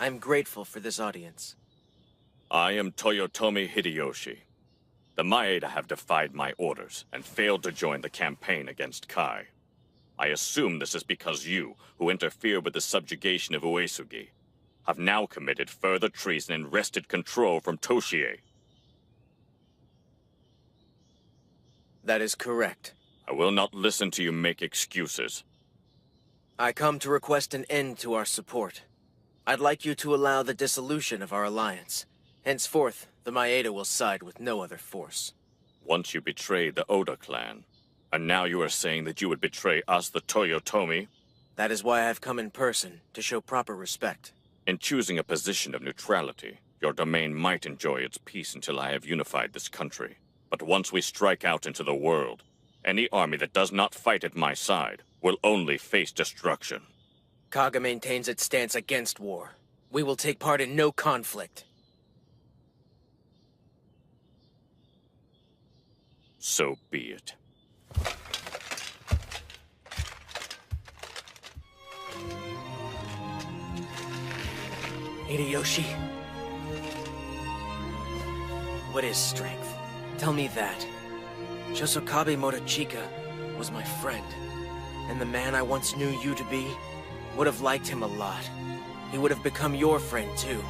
I'm grateful for this audience. I am Toyotomi Hideyoshi. The Maeda have defied my orders and failed to join the campaign against Kai. I assume this is because you, who interfered with the subjugation of Uesugi, have now committed further treason and wrested control from Toshie. That is correct. I will not listen to you make excuses. I come to request an end to our support. I'd like you to allow the dissolution of our alliance. Henceforth, the Maeda will side with no other force. Once you betrayed the Oda clan, and now you are saying that you would betray us, the Toyotomi? That is why I've come in person, to show proper respect. In choosing a position of neutrality, your domain might enjoy its peace until I have unified this country. But once we strike out into the world, any army that does not fight at my side will only face destruction. Kaga maintains its stance against war. We will take part in no conflict. So be it. Hideyoshi. What is strength? Tell me that. Shosokabe Motochika was my friend. And the man I once knew you to be would have liked him a lot. He would have become your friend too.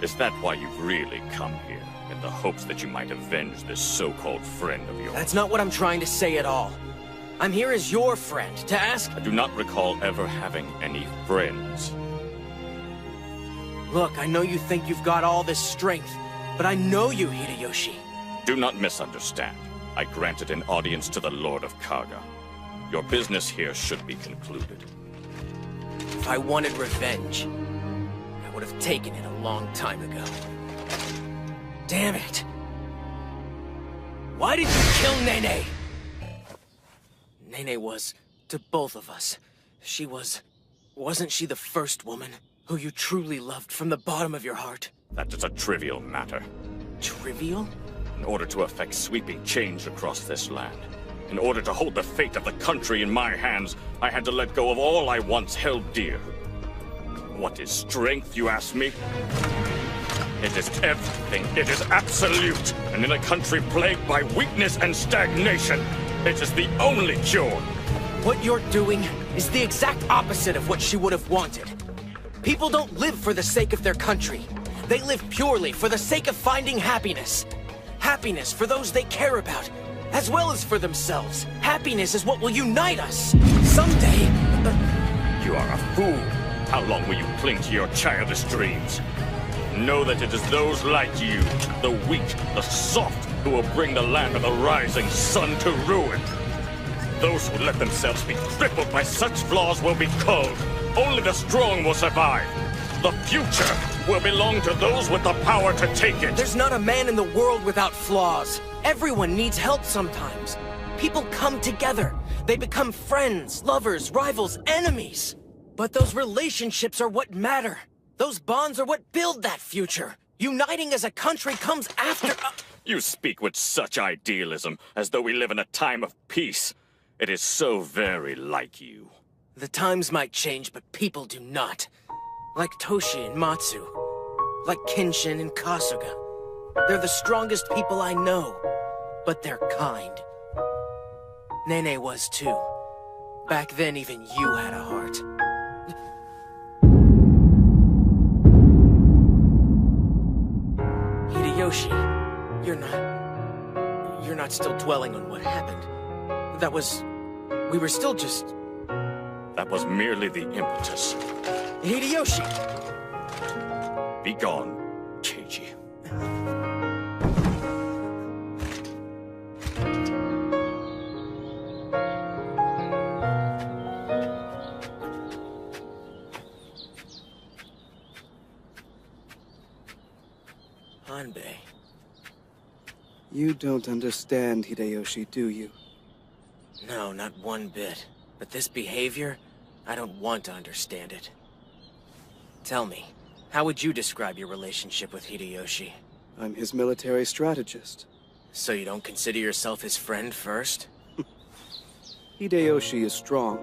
Is that why you've really come here? In the hopes that you might avenge this so-called friend of yours? That's not what I'm trying to say at all. I'm here as your friend, to ask— I do not recall ever having any friends. Look, I know you think you've got all this strength, but I know you, Hideyoshi. Do not misunderstand. I granted an audience to the Lord of Kaga. Your business here should be concluded. If I wanted revenge, I would have taken it a long time ago. Damn it! Why did you kill Nene? Nene was, to both of us, she was... Wasn't she the first woman who you truly loved from the bottom of your heart? That is a trivial matter. Trivial? In order to effect sweeping change across this land, in order to hold the fate of the country in my hands, I had to let go of all I once held dear. What is strength, you ask me? It is everything. It is absolute. And in a country plagued by weakness and stagnation, it is the only cure. What you're doing is the exact opposite of what she would have wanted. People don't live for the sake of their country. They live purely for the sake of finding happiness. Happiness for those they care about, as well as for themselves. Happiness is what will unite us. Someday... You are a fool. How long will you cling to your childish dreams? Know that it is those like you, the weak, the soft, who will bring the land of the rising sun to ruin. Those who let themselves be crippled by such flaws will be culled. Only the strong will survive. The future will belong to those with the power to take it. There's not a man in the world without flaws. Everyone needs help sometimes. People come together. They become friends, lovers, rivals, enemies. But those relationships are what matter. Those bonds are what build that future. Uniting as a country comes after... You speak with such idealism, as though we live in a time of peace. It is so very like you. The times might change, but people do not. Like Toshi and Matsu. Like Kenshin and Kasuga. They're the strongest people I know. But they're kind. Nene was too. Back then, even you had a heart. Hideyoshi, you're not still dwelling on what happened. We were still just... That was merely the impetus. Hideyoshi! Be gone, Keiji. Hanbei. You don't understand, Hideyoshi, do you? No, not one bit. But this behavior, I don't want to understand it. Tell me, how would you describe your relationship with Hideyoshi? I'm his military strategist. So you don't consider yourself his friend first? Hideyoshi is strong.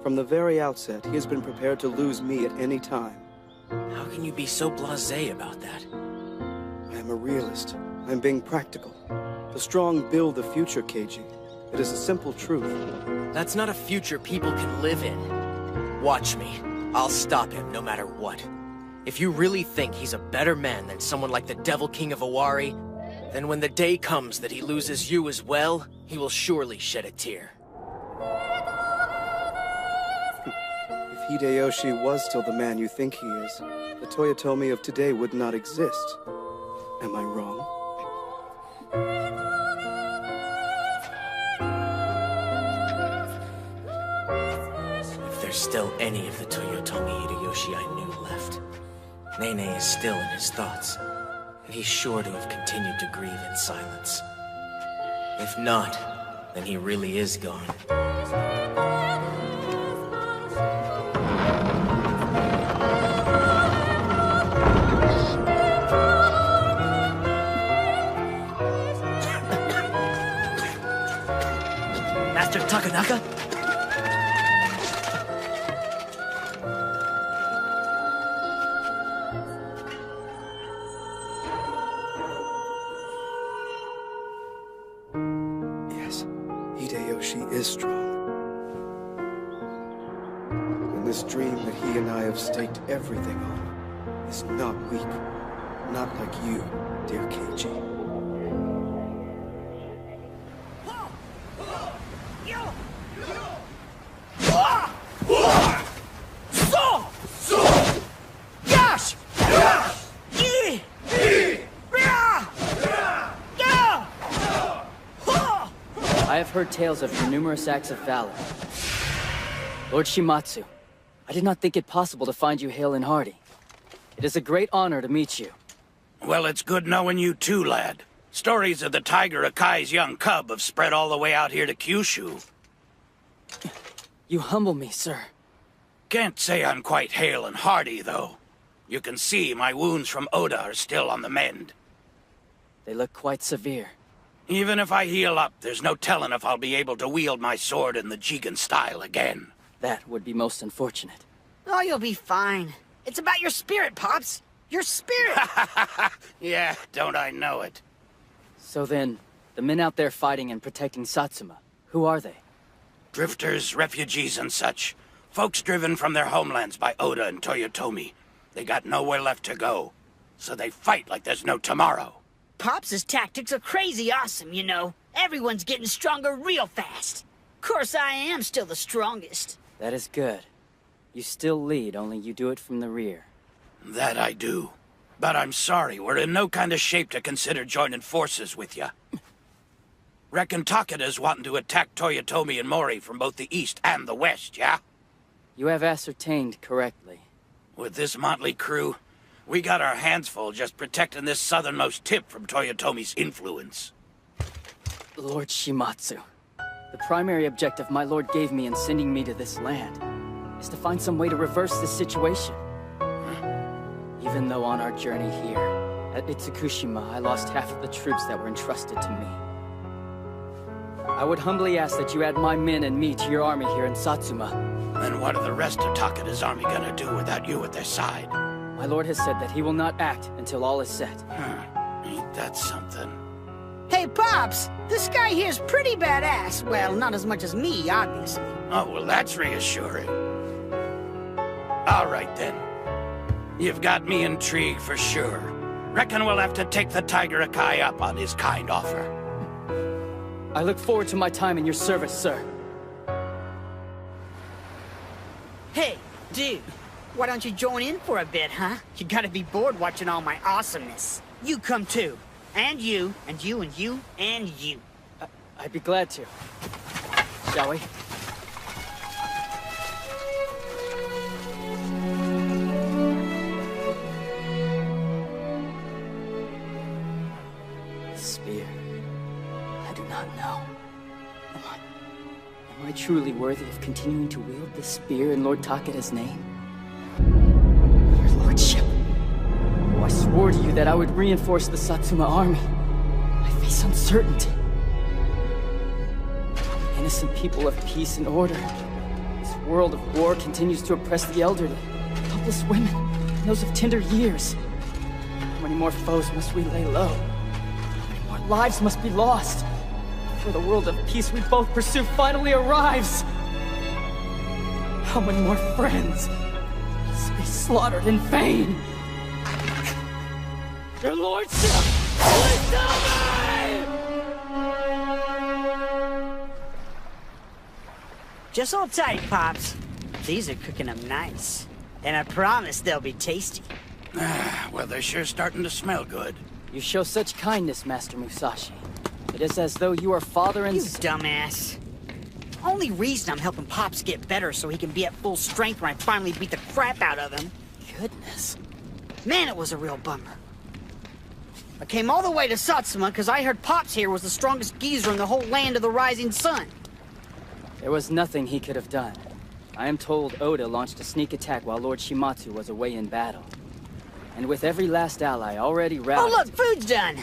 From the very outset, he has been prepared to lose me at any time. How can you be so blasé about that? I am a realist. I'm being practical. The strong build the future, Keiji. It is a simple truth. That's not a future people can live in. Watch me. I'll stop him no matter what. If you really think he's a better man than someone like the Devil King of Owari, then when the day comes that he loses you as well, he will surely shed a tear. If Hideyoshi was still the man you think he is, the Toyotomi of today would not exist. Am I wrong? If there's still any of the Toyotomi Hideyoshi I knew left, Nene is still in his thoughts, and he's sure to have continued to grieve in silence. If not, then he really is gone. Master Takanaka? Yes, Hideyoshi is strong. And this dream that he and I have staked everything on is not weak. Not like you, dear Keiji. I have heard tales of your numerous acts of valor. Lord Shimatsu, I did not think it possible to find you hale and hearty. It is a great honor to meet you. Well, it's good knowing you too, lad. Stories of the Tiger Akai's young cub have spread all the way out here to Kyushu. You humble me, sir. Can't say I'm quite hale and hearty, though. You can see my wounds from Oda are still on the mend. They look quite severe. Even if I heal up, there's no telling if I'll be able to wield my sword in the Jigen style again. That would be most unfortunate. Oh, you'll be fine. It's about your spirit, Pops. Your spirit! Yeah, don't I know it? So then, the men out there fighting and protecting Satsuma, who are they? Drifters, refugees, and such. Folks driven from their homelands by Oda and Toyotomi. They got nowhere left to go. So they fight like there's no tomorrow. Pops' tactics are crazy awesome, you know. Everyone's getting stronger real fast. Of course, I am still the strongest. That is good. You still lead, only you do it from the rear. That I do. But I'm sorry, we're in no kind of shape to consider joining forces with ya. Reckon Takeda's wanting to attack Toyotomi and Mori from both the east and the west, yeah? You have ascertained correctly. With this motley crew, we got our hands full just protecting this southernmost tip from Toyotomi's influence. Lord Shimatsu, the primary objective my lord gave me in sending me to this land is to find some way to reverse this situation. Even though on our journey here, at Itsukushima, I lost half of the troops that were entrusted to me. I would humbly ask that you add my men and me to your army here in Satsuma. Then what are the rest of Takeda's army gonna do without you at their side? My lord has said that he will not act until all is set. Ain't that something? Hey, Pops! This guy here's pretty badass. Well, not as much as me, obviously. Oh, well, that's reassuring. All right, then. You've got me intrigued for sure. Reckon we'll have to take the Tiger Akai up on his kind offer. I look forward to my time in your service, sir. Hey, dude. Why don't you join in for a bit, huh? You gotta be bored watching all my awesomeness. You come too. And you, and you, and you, and you. I'd be glad to. Shall we? Spear. I do not know. Am I truly worthy of continuing to wield this spear in Lord Takeda's name? Your lordship. Oh, I swore to you that I would reinforce the Satsuma army. I face uncertainty. Innocent people of peace and order. This world of war continues to oppress the elderly, helpless women. and those of tender years. How many more foes must we lay low? How many more lives must be lost before the world of peace we both pursue finally arrives? How many more friends must be slaughtered in vain? Your lordship, please tell me! Just hold tight, Pops. These are cooking up nice. And I promise they'll be tasty. Well, they're sure starting to smell good. You show such kindness, Master Musashi. It is as though you are father and You son. dumbass. Only reason I'm helping Pops get better so he can be at full strength when I finally beat the crap out of him. Goodness. Man, it was a real bummer. I came all the way to Satsuma because I heard Pops here was the strongest geezer in the whole land of the rising sun. There was nothing he could have done. I am told Oda launched a sneak attack while Lord Shimatsu was away in battle. And with every last ally already Oh routed... look, food's done!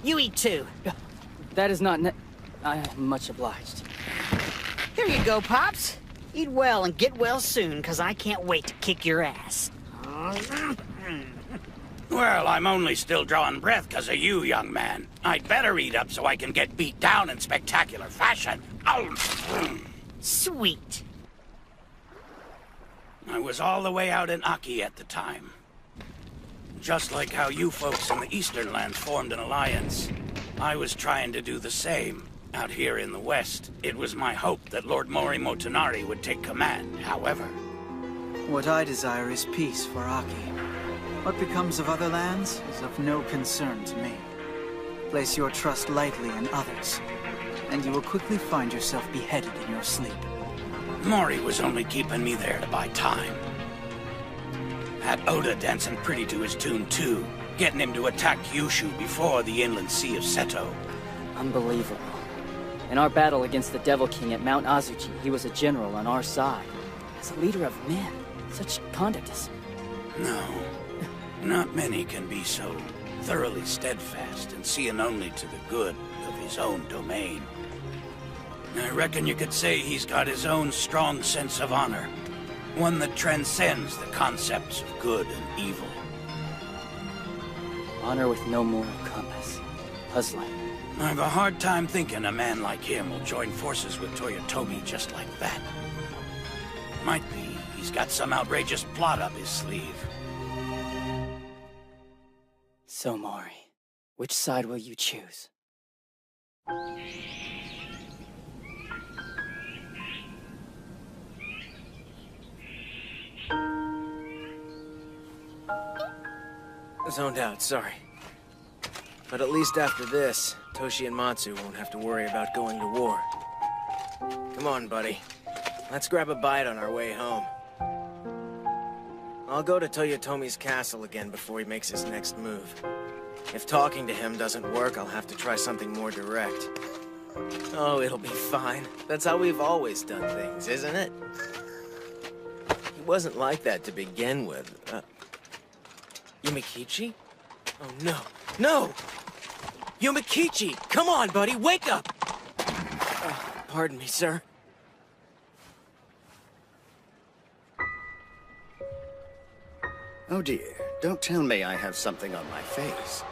You eat too. That is not I am much obliged. Here you go, Pops. Eat well and get well soon, because I can't wait to kick your ass. Well, I'm only still drawing breath because of you, young man. I'd better eat up so I can get beat down in spectacular fashion. Sweet. I was all the way out in Aki at the time. Just like how you folks in the Eastern Lands formed an alliance, I was trying to do the same. Out here in the West, it was my hope that Lord Mori Motonari would take command, however. What I desire is peace for Aki. What becomes of other lands is of no concern to me. Place your trust lightly in others, and you will quickly find yourself beheaded in your sleep. Mori was only keeping me there to buy time. Had Oda dancing pretty to his tune too, getting him to attack Kyushu before the inland sea of Seto. Unbelievable. In our battle against the Devil King at Mount Azuchi, he was a general on our side. As a leader of men, such conduct is... No. Not many can be so thoroughly steadfast and seeing only to the good of his own domain. I reckon you could say he's got his own strong sense of honor. One that transcends the concepts of good and evil. Honor with no moral compass. Puzzling. I've a hard time thinking a man like him will join forces with Toyotomi just like that. Might be he's got some outrageous plot up his sleeve. So, Mori, which side will you choose? Zoned out, sorry. But at least after this, Toshi and Matsu won't have to worry about going to war. Come on, buddy. Let's grab a bite on our way home. I'll go to Toyotomi's castle again before he makes his next move. If talking to him doesn't work, I'll have to try something more direct. Oh, it'll be fine. That's how we've always done things, isn't it? He wasn't like that to begin with. Yumikichi? Oh, no. No! Yumikichi! Come on, buddy, wake up! Pardon me, sir. Oh dear, don't tell me I have something on my face.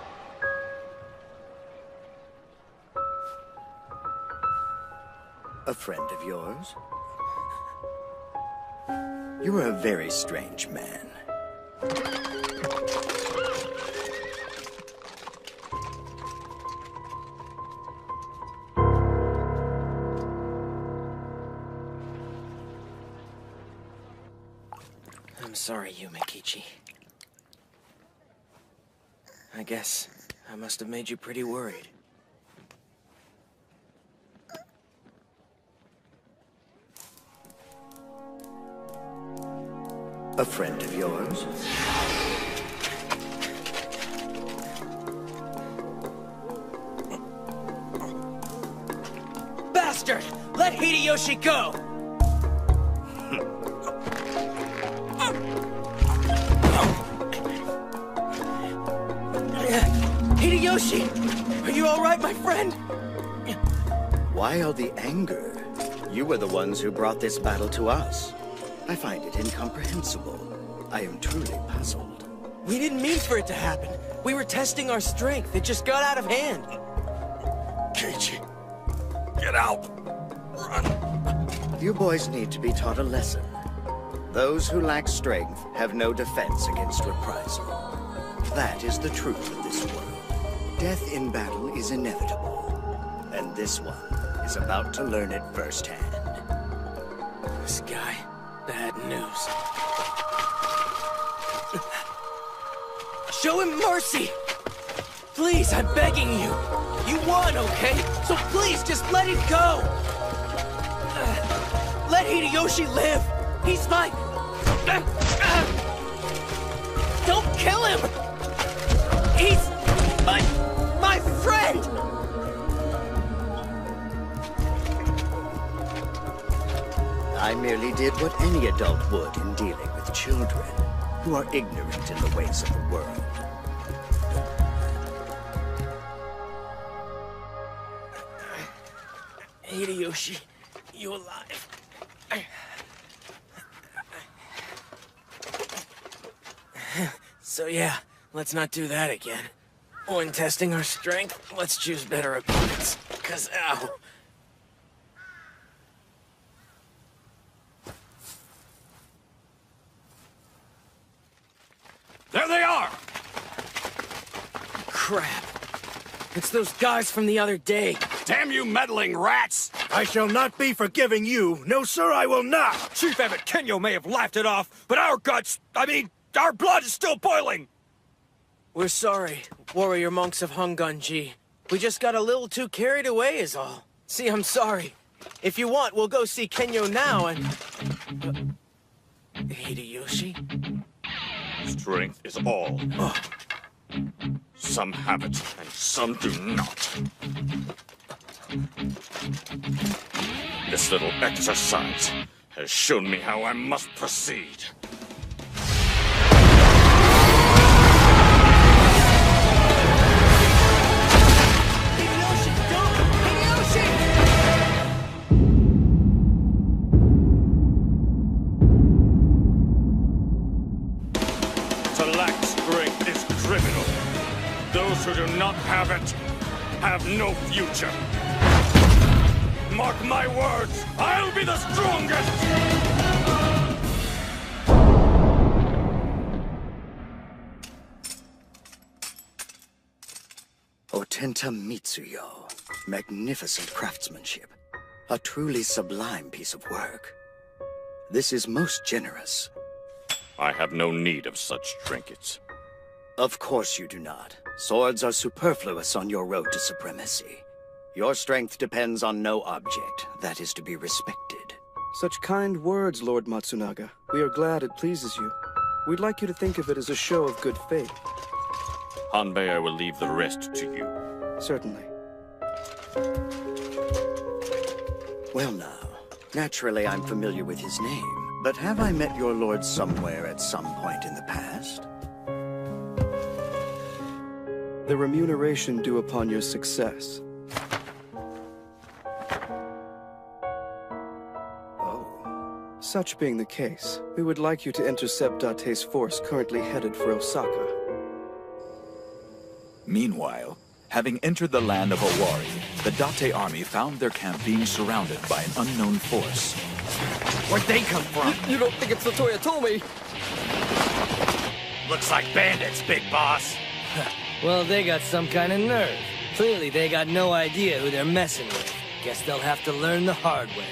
A friend of yours? You are a very strange man. I'm sorry, Yumikichi. I guess I must have made you pretty worried. A friend of yours? Bastard! Let Hideyoshi go! Hideyoshi! Are you alright, my friend? Why all the anger? You were the ones who brought this battle to us. I find it incomprehensible. I am truly puzzled. We didn't mean for it to happen. We were testing our strength. It just got out of hand. Keiichi, get out! Run! You boys need to be taught a lesson. Those who lack strength have no defense against reprisal. That is the truth of this world. Death in battle is inevitable. And this one is about to learn it firsthand. This guy, bad news. Show him mercy! Please, I'm begging you. You won, okay? So please, just let it go! Let Hideyoshi live! He's my... Don't kill him! He's... my friend! I merely did what any adult would in dealing with children who are ignorant in the ways of the world. Hideyoshi, you alive? So yeah, let's not do that again. When testing our strength, let's choose better opponents. 'Cause ow. There they are! Crap. It's those guys from the other day. Damn you meddling rats! I shall not be forgiving you. No, sir, I will not. Chief Abbot Kenyo may have laughed it off, but our guts, our blood is still boiling! We're sorry, warrior monks of Honganji. We just got a little too carried away is all. See, I'm sorry. If you want, we'll go see Kenyo now and... Hideyoshi? Strength is all. Some have it, and some do not. This little exercise has shown me how I must proceed. Hideyoshi, don't! Hideyoshi! To lack strength is criminal. Those who do not have it have no future. Mark my words, I'll be the strongest! Otenta Mitsuyo. Magnificent craftsmanship. A truly sublime piece of work. This is most generous. I have no need of such trinkets. Of course you do not. Swords are superfluous on your road to supremacy. Your strength depends on no object. That is to be respected. Such kind words, Lord Matsunaga. We are glad it pleases you. We'd like you to think of it as a show of good faith. Hanbei, I will leave the rest to you. Certainly. Well now, naturally I'm familiar with his name, but have I met your lord somewhere at some point in the past? The remuneration due upon your success. Such being the case, we would like you to intercept Date's force currently headed for Osaka. Meanwhile, having entered the land of Owari, the Date army found their camp being surrounded by an unknown force. Where'd they come from? You don't think it's the Toyotomi? Looks like bandits, big boss. Well, they got some kind of nerve. Clearly, they got no idea who they're messing with. Guess they'll have to learn the hard way.